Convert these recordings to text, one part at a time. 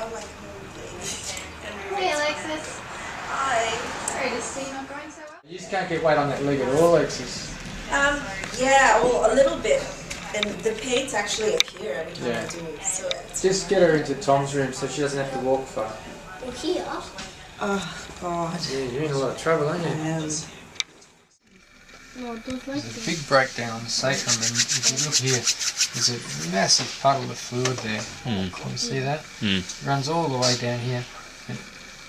childlike moving. Hey Alexis. Hi. Sorry to see you not going so well. You just can't get weight on that leg at all, Alexis. Yeah, well, a little bit. And the pains actually appear every time I do it. So just get her into Tom's room so she doesn't have to walk far. Well, here. Oh, God. Yeah, you're in a lot of trouble, aren't you? There's a big breakdown on the sacrum, and if you look here, there's a massive puddle of fluid there. Can you see that? It runs all the way down here. And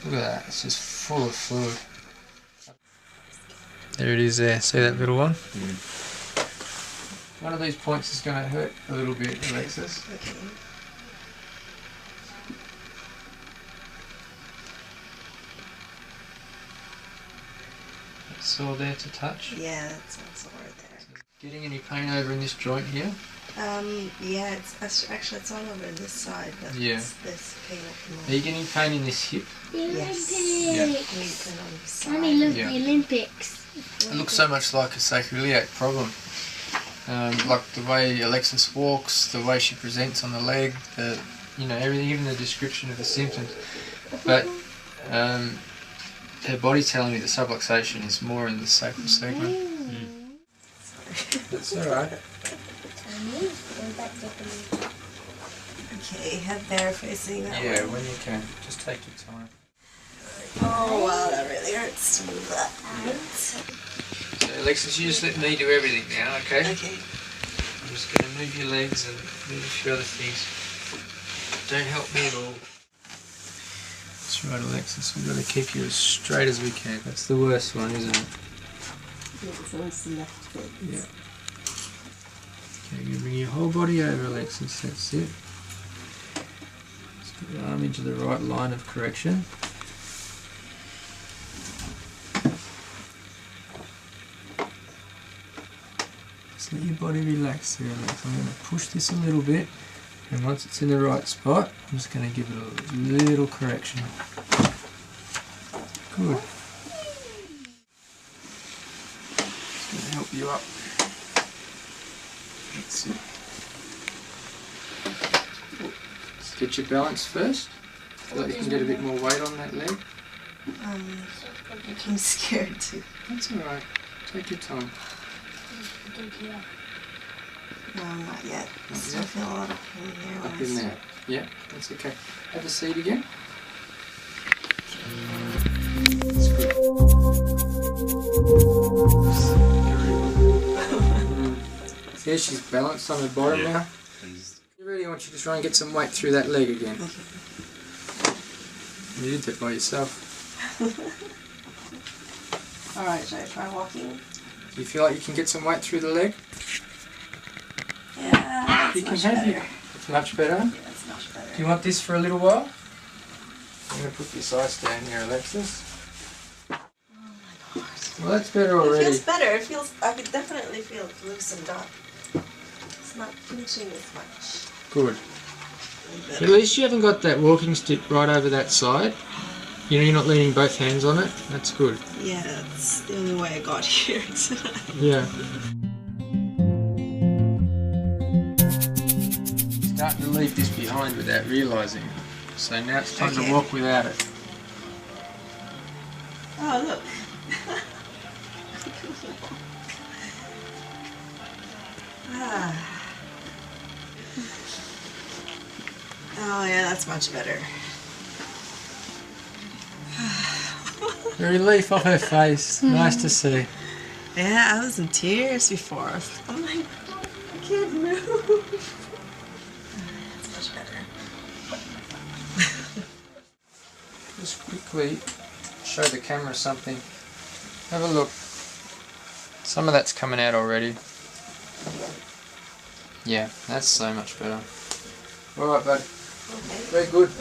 look at that, it's just full of fluid. There it is there, see that little one? One of these points is going to hurt a little bit, Alexis. Okay. It's sore there to touch. Yeah, it's not sore there. Getting any pain over in this joint here? Yeah, it's all over this side. But this pain at the moment. Are you getting pain in this hip? Yes. Mommy, look, the Olympics. It looks so much like a sacroiliac problem. Like the way Alexis walks, the way she presents on the leg, everything, even the description of the symptoms. But her body's telling me the subluxation is more in the sacral segment. That's alright. Okay, head there facing that way. When you can. Just take your time. Oh wow, that really hurts to move that. So Alexis, you just let me do everything now, okay? Okay. I'm just going to move your legs and move a few other things. Don't help me at all. That's right, Alexis. We've got to keep you as straight as we can. That's the worst one, isn't it? It's always the left foot. Yeah. Okay, you bring your whole body over, Alexis. That's it. Just get your arm into the right line of correction. Just let your body relax there, Alex. I'm going to push this a little bit, and once it's in the right spot, I'm just going to give it a little correction. Good. Just going to help you up. That's it. Just get your balance first, so that you can get a bit more weight on that leg. I'm scared too. That's alright. Take your time. No, not yet. I still feel a lot of pain here. Up in there. Yeah, that's okay. Have a seat again. That's good. See, she's balanced on her bottom now. I really want you to try and get some weight through that leg again. You did that by yourself. Alright, should I try walking? Do you feel like you can get some weight through the leg? Yeah, You that's can much have better. it. It's much better. Yeah, it's much better. Do you want this for a little while? I'm going to put this ice down here, Alexis. Oh my God. Well, that's better already. It feels better. I could definitely feel it loosened up. It's not pinching as much. Good. At least you haven't got that walking stick right over that side. You know, you're not leaning both hands on it. That's good. Yeah, that's the only way I got here tonight. Yeah. Starting to leave this behind without realising it. So now it's time to walk without it. Oh, look. Oh yeah, that's much better. The relief off her face. Nice to see. Yeah, I was in tears before. I'm like, I can't move. That's much better. Just quickly show the camera something. Have a look. Some of that's coming out already. Yeah, that's so much better. Alright, bud. Okay. Very good.